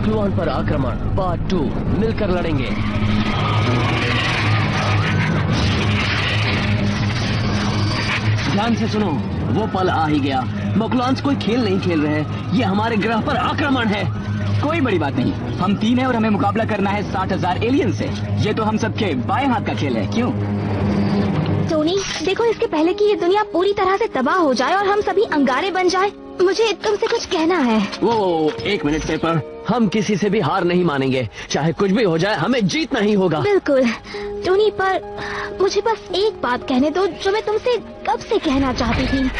मखलूआन पर आक्रमण पार्ट 2 मिलकर लड़ेंगे। ध्यान से सुनो, वो पल आ ही गया। मखलूआन कोई खेल नहीं खेल रहे हैं, ये हमारे ग्रह पर आक्रमण है। कोई बड़ी बात नहीं, हम 3 हैं और हमें मुकाबला करना है 60,000 एलियन से। ये तो हम सबके बाएं हाथ का खेल है, क्यों? टोनी, देखो, इसके पहले कि ये दुनिया पूरी तरह से तबाह हो जाए और हम सभी अंगारे बन जाए, मुझे तुमसे कुछ कहना है। वो 1 मिनट पेपर, हम किसी से भी हार नहीं मानेंगे, चाहे कुछ भी हो जाए, हमें जीतना ही होगा। बिल्कुल टोनी, पर मुझे बस एक बात कहने दो जो मैं तुमसे कब से कहना चाहती थी।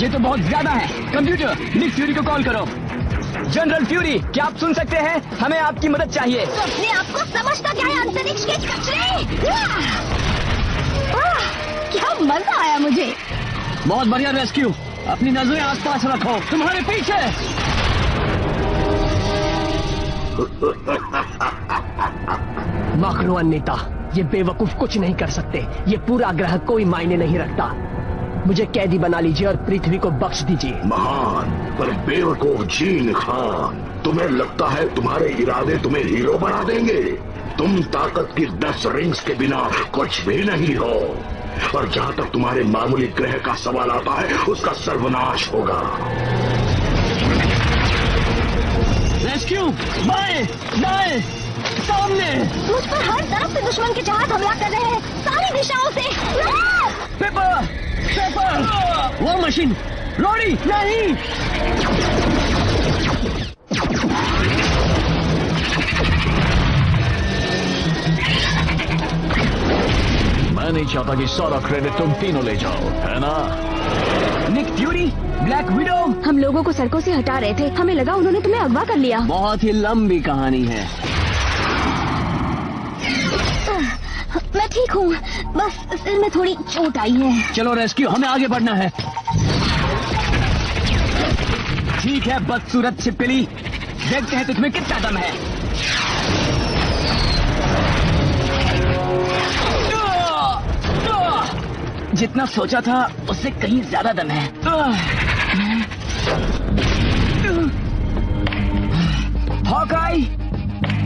ये तो बहुत ज्यादा है। कंप्यूटर, निक फ्यूरी को कॉल करो। जनरल फ्यूरी, क्या आप सुन सकते हैं? हमें आपकी मदद चाहिए। तो अपने आप को समझता क्या है, अंतरिक्ष के कचरे? क्या मजा आया मुझे। बहुत बढ़िया रेस्क्यू, अपनी नजरें आसपास रखो, तुम्हारे पीछे। मखलूआन नेता, ये बेवकूफ कुछ नहीं कर सकते, ये पूरा ग्रह कोई मायने नहीं रखता। मुझे कैदी बना लीजिए और पृथ्वी को बख्श दीजिए। महान पर बेवकूफ जीन खान, तुम्हें लगता है तुम्हारे इरादे तुम्हें हीरो बना देंगे? तुम ताकत की 10 रिंग्स के बिना कुछ भी नहीं हो, और जहाँ तक तुम्हारे मामूली ग्रह का सवाल आता है, उसका सर्वनाश होगा। रेस्क्यू, बाएं, दाएं, सामने। मुझ पर हर तरफ से दुश्मन के जहाज हमला कर रहे हैं, सारी दिशाओं से। पेपर, पेपर, वो मशीन, रोड़ी, नहीं। मैं नहीं चाहता कि सारा क्रेडिट तुम तीनों ले जाओ, है ना? Nick Fury, Black Widow. हम लोगों को सड़कों से हटा रहे थे, हमें लगा उन्होंने तुम्हें अगवा कर लिया। बहुत ही लंबी कहानी है। मैं ठीक हूँ, बस सिर में थोड़ी चोट आई है। चलो रेस्क्यू, हमें आगे बढ़ना है। ठीक है बदसूरत छिपकली, देखते हैं तुझमें कितना दम है। जितना सोचा था उससे कहीं ज्यादा दम है। हॉकाई,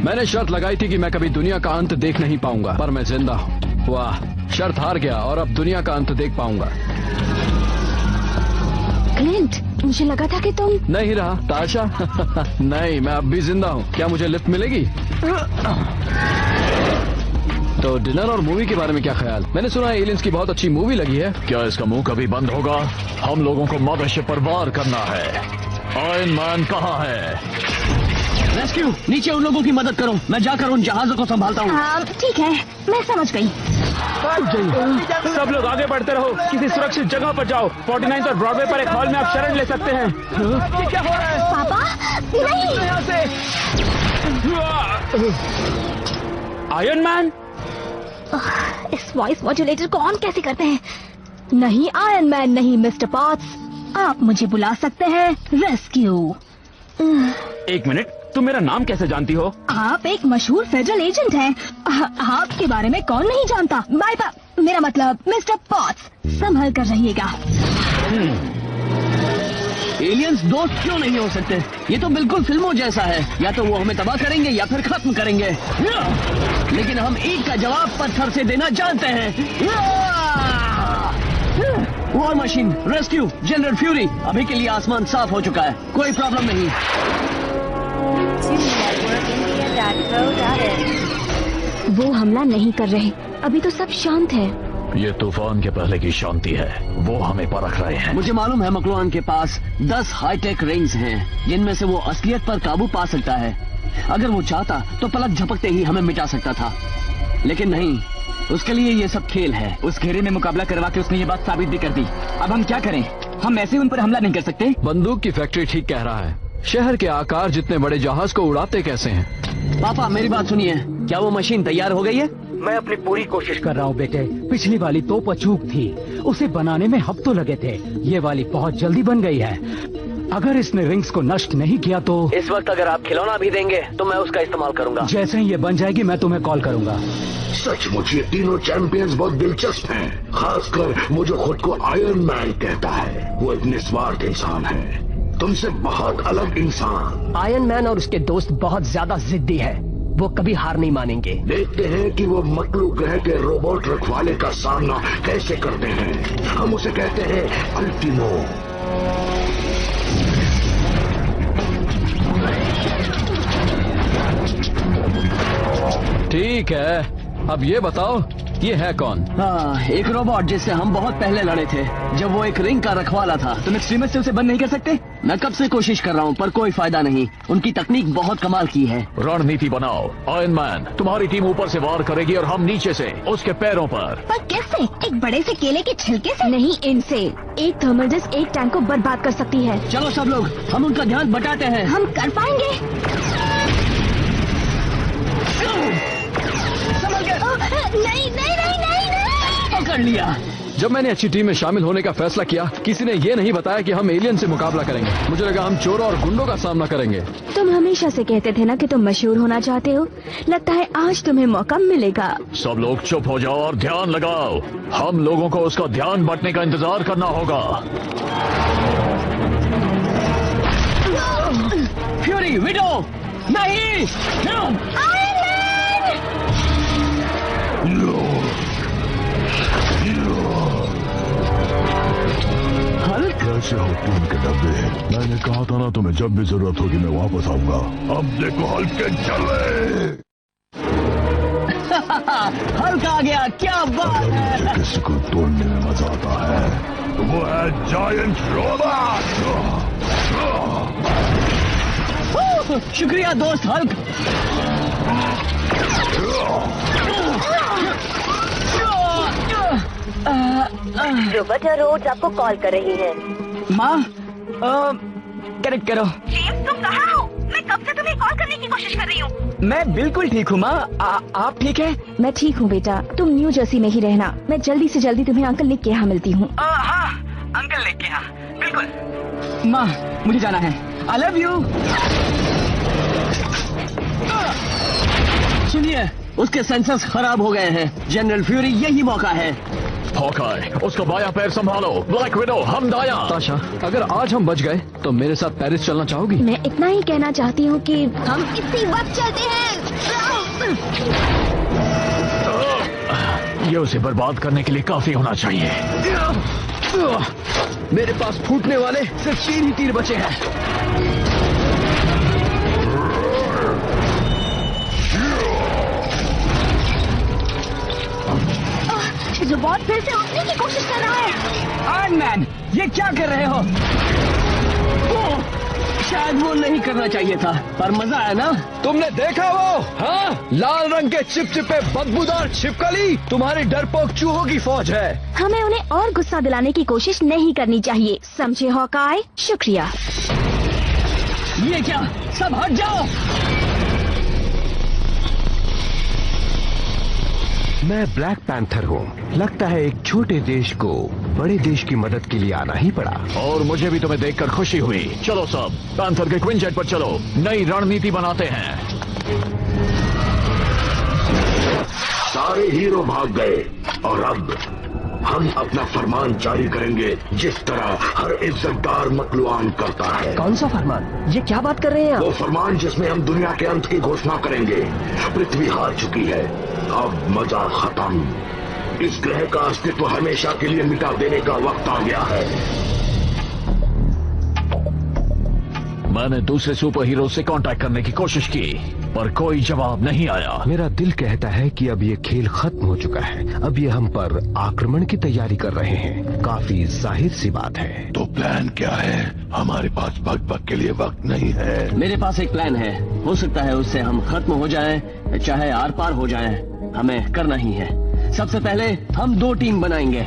मैंने शर्त लगाई थी कि मैं कभी दुनिया का अंत देख नहीं पाऊंगा, पर मैं जिंदा हूँ। वाह, शर्त हार गया और अब दुनिया का अंत देख पाऊंगा। क्लिंट, मुझे लगा था कि तुम नहीं रहा ताशा। नहीं, मैं अब भी जिंदा हूँ। क्या मुझे लिफ्ट मिलेगी? तो डिनर और मूवी के बारे में क्या ख्याल? मैंने सुना है एलियंस की बहुत अच्छी मूवी लगी है। क्या इसका मुंह कभी बंद होगा? हम लोगों को मदरशिप पर वार करना है। आयरन मैन कहाँ है? रेस्क्यू, नीचे उन लोगों की मदद करो, मैं जाकर उन जहाजों को संभालता हूँ। ठीक है, मैं समझ गई। सब लोग आगे बढ़ते रहो, किसी सुरक्षित जगह पर जाओ। 49 और ब्रॉडवे पर एक हॉल में आप शरण ले सकते हैं। ये क्या हो रहा है? पापा, नहीं। यहाँ से आयरन मैन, इस वॉइस मॉड्यूलेटर को ऑन कैसे करते हैं? नहीं आयरन मैन, नहीं मिस्टर पॉट्स, आप मुझे बुला सकते हैं रेस्क्यू। एक मिनट, तुम मेरा नाम कैसे जानती हो? आप एक मशहूर फेडरल एजेंट हैं। आपके बारे में कौन नहीं जानता? बाय मेरा मतलब मिस्टर पॉट्स, संभल कर रहिएगा। एलियंस दोस्त क्यों नहीं हो सकते? ये तो बिल्कुल फिल्मों जैसा है, या तो वो हमें तबाह करेंगे या फिर खत्म करेंगे। लेकिन हम ईंट का जवाब पत्थर से देना जानते हैं। War machine, rescue, general fury, अभी के लिए आसमान साफ हो चुका है, कोई प्रॉब्लम नहीं। वो हमला नहीं कर रहे, अभी तो सब शांत है। ये तूफान के पहले की शांति है, वो हमें परख रहे हैं। मुझे मालूम है मखलूआन के पास 10 हाईटेक रिंग्स हैं, जिनमें से वो असलियत पर काबू पा सकता है। अगर वो चाहता तो पलक झपकते ही हमें मिटा सकता था, लेकिन नहीं, उसके लिए ये सब खेल है। उस घेरे में मुकाबला करवा के उसने ये बात साबित भी कर दी। अब हम क्या करें? हम ऐसे उन पर हमला नहीं कर सकते। बंदूक की फैक्ट्री ठीक कह रहा है। शहर के आकार जितने बड़े जहाज को उड़ाते कैसे हैं? पापा मेरी बात सुनिए, क्या वो मशीन तैयार हो गई है? मैं अपनी पूरी कोशिश कर रहा हूँ बेटे। पिछली वाली तो अचूक थी, उसे बनाने में हफ्तों लगे थे। ये वाली बहुत जल्दी बन गई है। अगर इसने रिंग्स को नष्ट नहीं किया तो इस वक्त अगर आप खिलौना भी देंगे तो मैं उसका इस्तेमाल करूंगा। जैसे ही ये बन जाएगी मैं तुम्हें कॉल करूंगा। सचमुच ये तीनों चैंपियंस बहुत दिलचस्प हैं, खासकर वो जो खुद को आयरन मैन कहता है। वो एक निस्वार्थ इंसान है, तुमसे बहुत अलग इंसान। आयरन मैन और उसके दोस्त बहुत ज्यादा जिद्दी है, वो कभी हार नहीं मानेंगे। देखते हैं कि वो मकलू ग्रह के रोबोट रखवाले का सामना कैसे करते हैं। हम उसे कहते हैं अल्टीमो। ठीक है, अब ये बताओ ये है कौन? हाँ, एक रोबोट जिससे हम बहुत पहले लड़े थे जब वो एक रिंग का रखवाला था। तुम एक्सट्रीमिस्ट से उसे बंद नहीं कर सकते? मैं कब से कोशिश कर रहा हूँ पर कोई फायदा नहीं। उनकी तकनीक बहुत कमाल की है। रणनीति बनाओ। आयरन मैन, तुम्हारी टीम ऊपर से वार करेगी और हम नीचे से उसके पैरों पर। पर कैसे? एक बड़े से केले के छिलके से? नहीं, इनसे। एक थर्मल डिस्क एक टैंक को बर्बाद कर सकती है। चलो सब लोग, हम उनका ध्यान बटाते हैं। हम कर पाएंगे? नहीं नहीं नहीं नहीं नहीं। पकड़ लिया। जब मैंने अच्छी टीम में शामिल होने का फैसला किया, किसी ने ये नहीं बताया कि हम एलियन से मुकाबला करेंगे। मुझे लगा हम चोरों और गुंडों का सामना करेंगे। तुम हमेशा से कहते थे ना कि तुम मशहूर होना चाहते हो। लगता है आज तुम्हें मौका मिलेगा। सब लोग चुप हो जाओ और ध्यान लगाओ। हम लोगों को उसका ध्यान बंटने का इंतजार करना होगा। फ्यूरी, विडो, नहीं। हल्क, कैसे हो तुम के डब्बे? मैंने कहा था ना तुम्हें जब भी जरूरत होगी मैं वापस आऊंगा। अब देखो हल्क के चले। हल्क आ गया, क्या बात है। मुझे किसी को तोड़ने में मजा आता है वो है जायंट रोबोट। शुक्रिया दोस्त हल्क। रोबोट रोड्स आपको कॉल कर रही है। माँ, कनेक्ट करो। जेम्स, तुम कहाँ हो? मैं कब से तुम्हें कॉल करने की कोशिश कर रही हूँ। मैं बिल्कुल ठीक हूँ माँ, आप ठीक है? मैं ठीक हूँ बेटा, तुम न्यू जर्सी में ही रहना। मैं जल्दी से जल्दी तुम्हें अंकल निक के यहाँ मिलती हूँ। हाँ, अंकल लेके यहाँ, बिल्कुल। माँ, मुझे जाना है। I love you. सुनिए, उसके सेंसर्स खराब हो गए हैं। जनरल फ्यूरी, यही मौका है। हॉकाय, उसका बायां पैर संभालो। ब्लैक विडो, हम दायां। ताशा, अगर आज हम बच गए तो मेरे साथ पेरिस चलना चाहोगी? मैं इतना ही कहना चाहती हूँ कि हम इसी वक्त चलते हैं। ये उसे बर्बाद करने के लिए काफी होना चाहिए। मेरे पास फूटने वाले सिर्फ 3 ही तीर बचे हैं। रोबोट फिर से उठने की कोशिश कर रहा है। आयरन मैन, ये क्या कर रहे हो? शायद वो नहीं करना चाहिए था, पर मजा आया ना। तुमने देखा वो? हाँ, लाल रंग के चिपचिपे बदबूदार छिपकली तुम्हारी डरपोक चूहों की फौज है। हमें उन्हें और गुस्सा दिलाने की कोशिश नहीं करनी चाहिए, समझे हॉकाय? शुक्रिया। ये क्या? सब हट जाओ। मैं ब्लैक पैंथर हूँ। लगता है एक छोटे देश को बड़े देश की मदद के लिए आना ही पड़ा। और मुझे भी तुम्हें देखकर खुशी हुई। चलो सब, पैंथर के क्विंजेट पर चलो, नई रणनीति बनाते हैं। सारे हीरो भाग गए और अब हम अपना फरमान जारी करेंगे, जिस तरह हर इज्जतदार मकलुआन करता है। कौन सा फरमान? ये क्या बात कर रहे हैं आप? वो फरमान जिसमें हम दुनिया के अंत की घोषणा करेंगे। पृथ्वी हार चुकी है, अब मजा खत्म। इस ग्रह का अस्तित्व हमेशा के लिए मिटा देने का वक्त आ गया है। मैंने दूसरे सुपर हीरो से कांटेक्ट करने की कोशिश की पर कोई जवाब नहीं आया। मेरा दिल कहता है कि अब ये खेल खत्म हो चुका है। अब ये हम पर आक्रमण की तैयारी कर रहे हैं। काफी जाहिर सी बात है। तो प्लान क्या है? हमारे पास बक के लिए वक्त नहीं है। मेरे पास एक प्लान है। हो सकता है उससे हम खत्म हो जाएं, चाहे आर पार हो जाएं। हमें करना ही है। सबसे पहले हम 2 टीम बनाएंगे।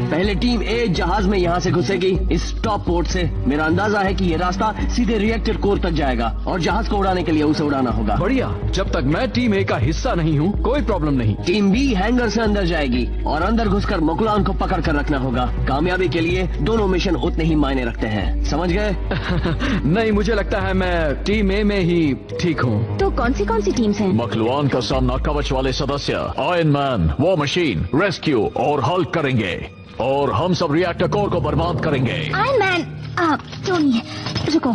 पहले टीम ए जहाज में यहाँ से घुसेगी इस टॉप पोर्ट से। मेरा अंदाजा है कि ये रास्ता सीधे रिएक्टर कोर तक जाएगा और जहाज को उड़ाने के लिए उसे उड़ाना होगा। बढ़िया, जब तक मैं टीम ए का हिस्सा नहीं हूँ कोई प्रॉब्लम नहीं। टीम बी हैंगर से अंदर जाएगी और अंदर घुसकर मकलुआन को पकड़ कर रखना होगा। कामयाबी के लिए दोनों मिशन उतने ही मायने रखते हैं, समझ गए? नहीं, मुझे लगता है मैं टीम ए में ही ठीक हूँ। तो कौन सी टीम्स हैं? मकलुआन का सामना कवच वाले सदस्य iron man, war machine, rescue और हल्क करेंगे और हम सब रिएक्टर कोर को बर्बाद करेंगे। आयरन मैन, टोनी, रुको।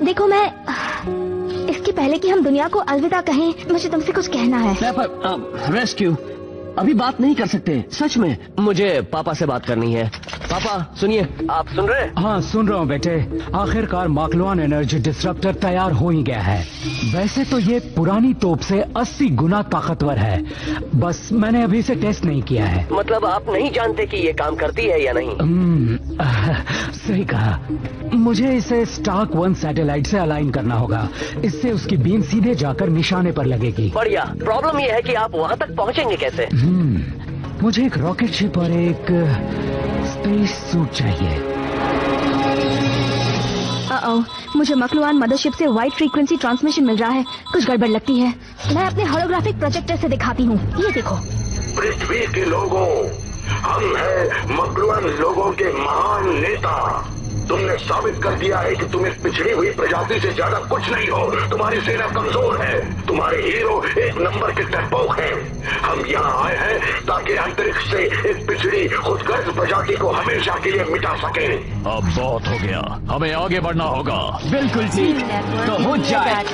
देखो, मैं इसके पहले कि हम दुनिया को अलविदा कहें, मुझे तुमसे कुछ कहना है। रेस्क्यू अभी बात नहीं कर सकते, सच में। मुझे पापा से बात करनी है। पापा सुनिए, आप सुन रहे हैं? हाँ, सुन रहा हूँ बेटे। आखिरकार मकलुआन एनर्जी डिस्रप्टर तैयार हो ही गया है। वैसे तो ये पुरानी तोप से 80 गुना ताकतवर है, बस मैंने अभी इसे टेस्ट नहीं किया है। मतलब आप नहीं जानते कि ये काम करती है या नहीं? सही कहा। मुझे इसे स्टार्क 1 सैटेलाइट से अलाइन करना होगा। इससे उसकी बीम सीधे जाकर निशाने पर लगेगी। बढ़िया। प्रॉब्लम ये है कि आप वहाँ तक पहुँचेंगे कैसे? मुझे एक रॉकेट शिप और एक स्पेस सूट चाहिए। मुझे मकलुआन मदरशिप से वाइड फ्रीक्वेंसी ट्रांसमिशन मिल रहा है। कुछ गड़बड़ लगती है। मैं अपने होलोग्राफिक प्रोजेक्टर से दिखाती हूँ। ये देखो। पृथ्वी के लोगों, हम हैं मकलुआन लोगों के महान नेता। तुमने साबित कर दिया है कि तुम एक पिछड़ी हुई प्रजाति से ज्यादा कुछ नहीं हो। तुम्हारी सेना कमजोर है, तुम्हारे हीरो एक नंबर के डरपोक हैं। हम यहाँ आए हैं ताकि अंतरिक्ष से एक पिछड़ी खुदगर्ज प्रजाति को हमेशा के लिए मिटा सके। अब बहुत हो गया, हमें आगे बढ़ना होगा। बिल्कुल ठीक, तो हो जाए।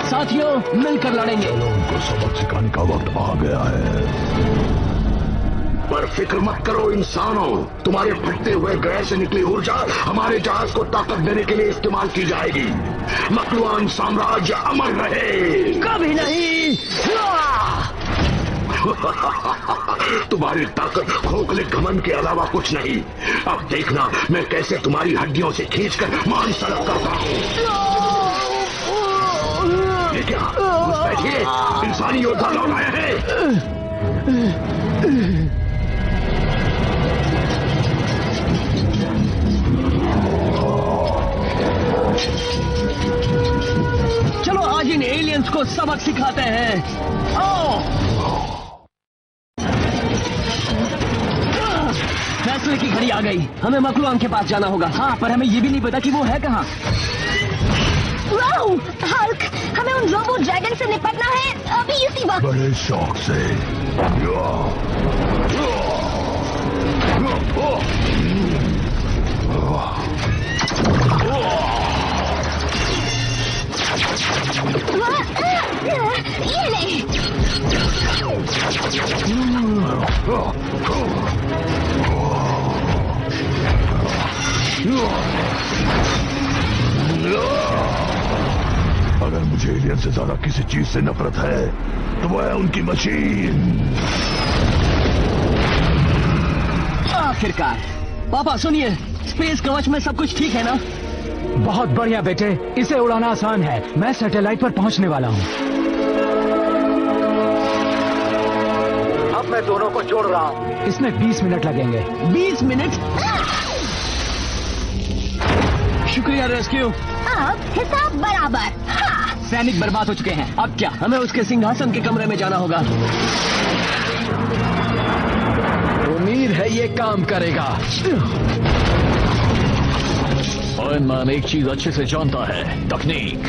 साथियों, मिलकर लड़ेंगे। उनको सबक सिखाने का वक्त आ गया है। पर फिक्र मत करो इंसानों, तुम्हारे फटते हुए ग्रह से निकली ऊर्जा हमारे जहाज को ताकत देने के लिए इस्तेमाल की जाएगी। मकलुआन साम्राज्य अमर रहे। कभी नहीं। तुम्हारी ताकत खोखले घमंड के अलावा कुछ नहीं। अब देखना मैं कैसे तुम्हारी हड्डियों से खींचकर मांस तलब करता हूँ। ये क्या? बैठिए, इंसानी योद्धा लौट आए हैं। चलो आज इन एलियंस को सबक सिखाते हैं। आओ। फैसले की घड़ी आ गई। हमें मकलुआन के पास जाना होगा। हाँ, पर हमें ये भी नहीं पता कि वो है कहाँ। वाओ, हल्क, हमें उन रोबो ड्रैगन से निपटना है अभी इसी वक्त। बड़े शौक से। ये नहीं। अगर मुझे एलियन से ज्यादा किसी चीज से नफरत है तो वह है उनकी मशीन। आखिरकार। पापा सुनिए, स्पेस कवच में सब कुछ ठीक है ना? बहुत बढ़िया बेटे, इसे उड़ाना आसान है। मैं सैटेलाइट पर पहुंचने वाला हूं। अब मैं दोनों को जोड़ रहा हूं। इसमें 20 मिनट लगेंगे। 20 मिनट? शुक्रिया रेस्क्यू। अब हिसाब बराबर। हाँ। सैनिक बर्बाद हो चुके हैं। अब क्या? हमें उसके सिंहासन के कमरे में जाना होगा। उम्मीद है ये काम करेगा। आयरन मैन एक चीज अच्छे से जानता है, तकनीक।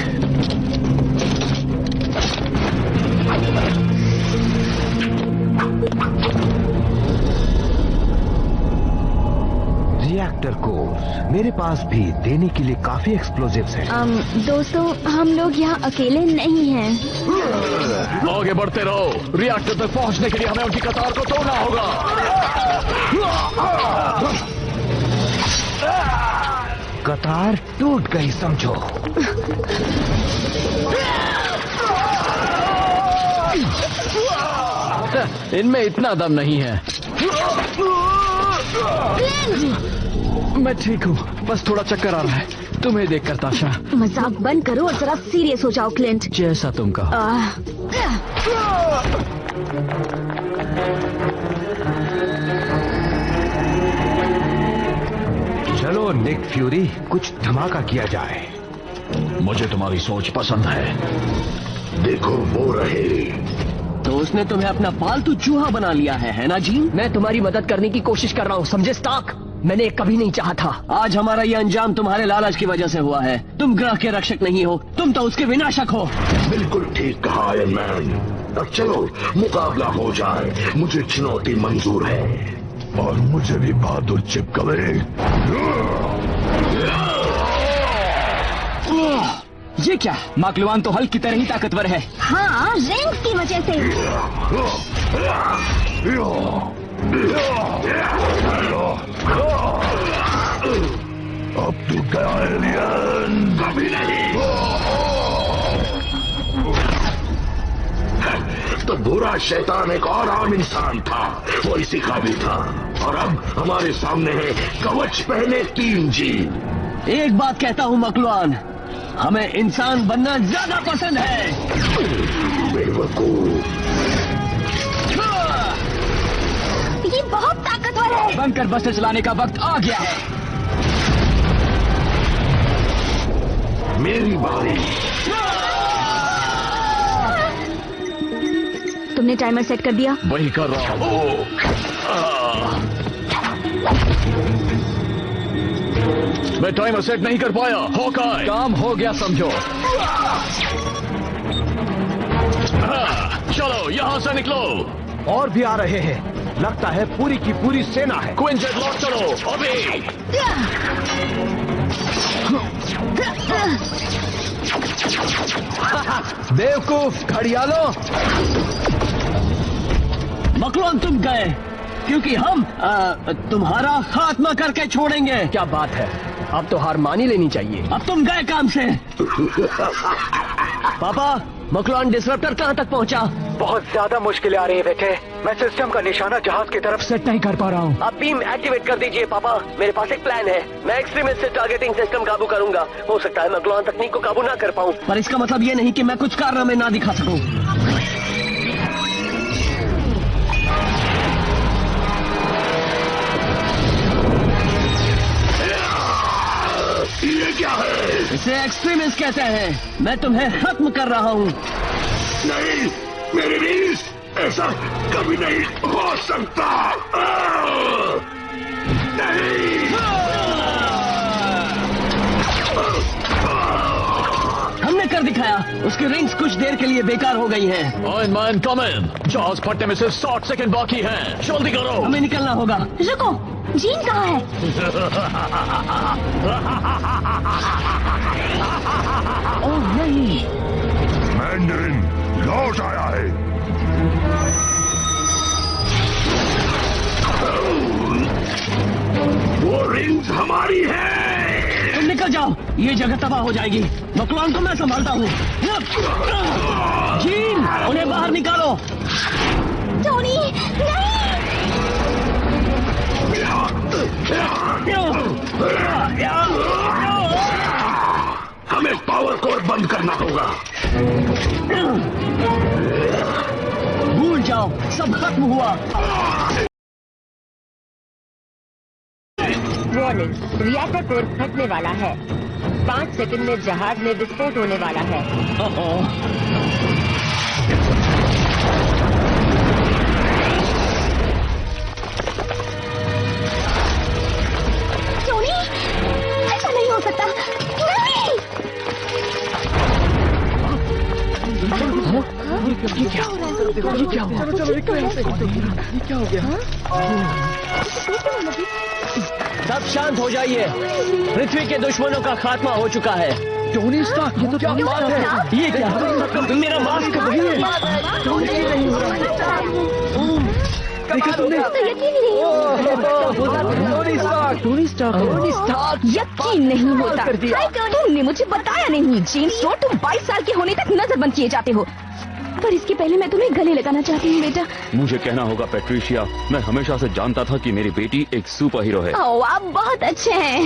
रिएक्टर कोर मेरे पास भी देने के लिए काफी एक्सप्लोजिव्स हैं। दोस्तों, हम लोग यहाँ अकेले नहीं हैं। आगे बढ़ते रहो। रिएक्टर तक पहुंचने के लिए हमें उनकी कतार को तोड़ना होगा। कतार टूट गई समझो। इनमें इतना दम नहीं है। मैं ठीक हूँ, बस थोड़ा चक्कर आ रहा है तुम्हें देखकर ताशा। मजाक बंद करो और जरा सीरियस हो जाओ क्लिंट। जैसा तुम कहो। चलो निक फ्यूरी, कुछ धमाका किया जाए। मुझे तुम्हारी सोच पसंद है। देखो वो रहे। तो उसने तुम्हें अपना पालतू चूहा बना लिया है ना जीन? मैं तुम्हारी मदद करने की कोशिश कर रहा हूँ, समझे स्टार्क? मैंने कभी नहीं चाहा था। आज हमारा ये अंजाम तुम्हारे लालच की वजह से हुआ है। तुम ग्रह के रक्षक नहीं हो, तुम तो उसके विनाशक हो। बिल्कुल ठीक कहा आयरन मैन। अब चलो मुकाबला हो जाए, मुझे चुनौती मंजूर है। और मुझे भी बहादुर चिपकवे। ये क्या? माकलुआन तो हल्क की तरह ही ताकतवर है। हाँ, रिंग्स की वजह से। अब तू गया एलियन। कभी नहीं। तो बुरा शैतान एक और आम इंसान था, वो इसी का भी था। और अब हमारे सामने है कवच पहने 3 जीन। एक बात कहता हूँ मकलुआन, हमें इंसान बनना ज्यादा पसंद है। बेवकूफ। ये बहुत ताकतवर है। बंकर बस्टर चलाने का वक्त आ गया है। मेरी बारी। तुमने टाइमर सेट कर दिया? वही कर रहा हूँ। मैं टाइमर सेट नहीं कर पाया। हॉकाई, काम हो गया समझो। चलो यहाँ से निकलो। और भी आ रहे हैं, लगता है पूरी की पूरी सेना है। क्विंटेट लॉक चलो अभी। बेवकूफ घड़ियालो। मकलुआन तुम गए, क्योंकि हम तुम्हारा खात्मा करके छोड़ेंगे। क्या बात है, अब तो हार मान ही लेनी चाहिए। अब तुम गए काम से। पापा, मकलुआन डिसरप्टर कहाँ तक पहुँचा? बहुत ज्यादा मुश्किलें आ रही है बेटे। मैं सिस्टम का निशाना जहाज की तरफ सेट नहीं कर पा रहा हूँ। आप बीम एक्टिवेट कर दीजिए पापा। मेरे पास एक प्लान है। मैं एक्सट्रीमिस्ट से टारगेटिंग सिस्टम काबू करूंगा। हो सकता है मकलुआन तकनीक को काबू ना कर पाऊँ, पर इसका मतलब ये नहीं कि मैं कुछ कारनामे ना दिखा सकूं। ये क्या है? इसे एक्सट्रीमिस्ट कहते हैं। मैं तुम्हें खत्म कर रहा हूँ। नहीं, मेरी रीस, ऐसा कभी नहीं हो सकता। नहीं। हमने कर दिखाया। उसकी रिंग्स कुछ देर के लिए बेकार हो गई हैं। आयरन मैन कम इन। जहाज फटने में सिर्फ 60 सेकंड बाकी हैं। जल्दी करो। हमें निकलना होगा। रुको, जीन कहाँ है? ओह नहीं। मैंडरिन लौट आया है। वो रिंग्स हमारी है। तुम निकल जाओ, ये जगह तबाह हो जाएगी। मकलुआन को मैं संभालता हूँ। जीन, उन्हें बाहर निकालो। टोनी, नहीं। हमें पावर कोड बंद करना होगा। भूल जाओ, सब खत्म हुआ। वार्निंग, रिएक्टर कोर फटने वाला है। 5 सेकंड में जहाज में विस्फोट होने वाला है। टोनी, ऐसा नहीं हो सकता। नहीं। सब शांत हो जाइए। पृथ्वी के दुश्मनों का खात्मा हो चुका है। टोनी स्टार्क, ये तो क्या बात है? ये क्या? मेरा मास्क वही है। देखा तुमने? तो यकीन ही नहीं टोनी स्टार्क, यकीन नहीं होता। तुमने मुझे बताया नहीं। जेम्स स्टोर, तुम 22 साल के होने तक नजरबंद किए जाते हो। पर इसके पहले मैं तुम्हें गले लगाना चाहती हूँ बेटा। मुझे कहना होगा पैट्रिशिया, मैं हमेशा से जानता था कि मेरी बेटी एक सुपर हीरो है। ओह, आप बहुत अच्छे हैं।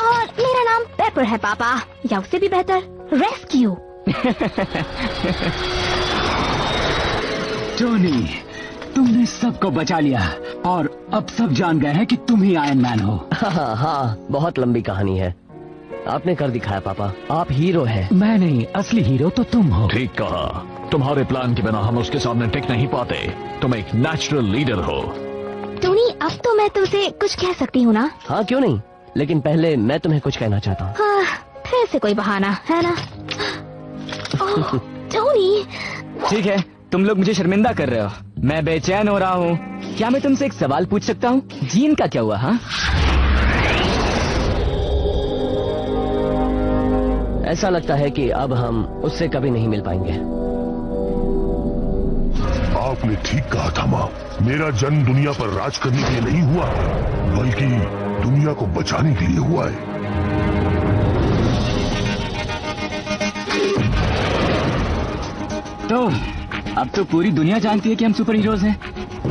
और मेरा नाम पेपर है पापा, या उससे भी बेहतर रेस्क्यू। टोनी, तुमने सबको बचा लिया। और अब सब जान गए हैं कि तुम ही आयरन मैन हो। हाँ हाँ, बहुत लंबी कहानी है। आपने कर दिखाया पापा, आप हीरो हैं। मैं नहीं, असली हीरो तो तुम हो। ठीक कहा। तुम्हारे प्लान के बिना हम उसके सामने टिक नहीं पाते। तुम एक नेचुरल लीडर हो। टोनी, अब तो मैं तुमसे कुछ कह सकती हूँ ना? हाँ क्यों नहीं, लेकिन पहले मैं तुम्हें कुछ कहना चाहता हूँ। हाँ, फिर से कोई बहाना है ना? ओह, टोनी। ठीक है, तुम लोग मुझे शर्मिंदा कर रहे हो। मैं बेचैन हो रहा हूँ। क्या मैं तुमसे एक सवाल पूछ सकता हूँ? जीन का क्या हुआ? हाँ, ऐसा लगता है कि अब हम उससे कभी नहीं मिल पाएंगे। आपने ठीक कहा था माँ। मेरा जन्म दुनिया पर राज करने के लिए नहीं हुआ, बल्कि दुनिया को बचाने के लिए हुआ है। तो अब तो पूरी दुनिया जानती है कि हम सुपर हीरोज हैं।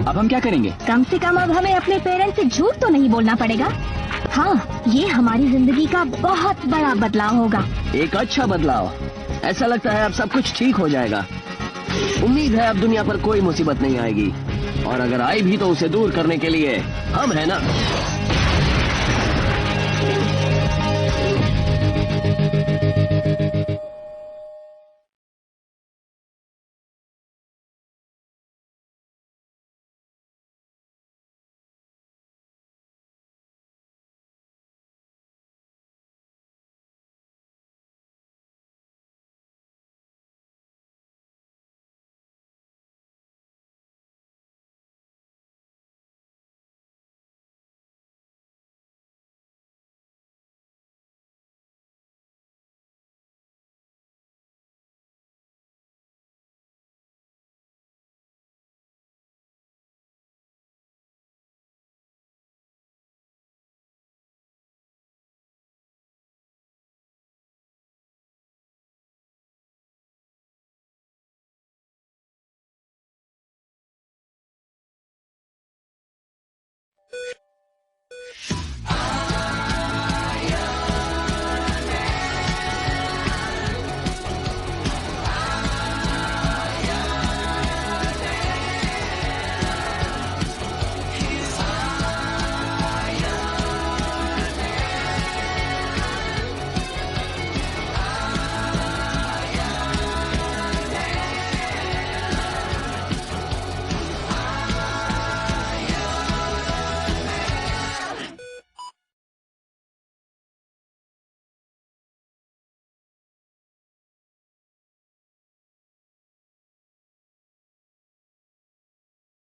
अब हम क्या करेंगे? कम से कम अब हमें अपने पेरेंट्स से झूठ तो नहीं बोलना पड़ेगा। हाँ, ये हमारी जिंदगी का बहुत बड़ा बदलाव होगा। एक अच्छा बदलाव। ऐसा लगता है अब सब कुछ ठीक हो जाएगा। उम्मीद है अब दुनिया पर कोई मुसीबत नहीं आएगी, और अगर आई भी तो उसे दूर करने के लिए हम है ना।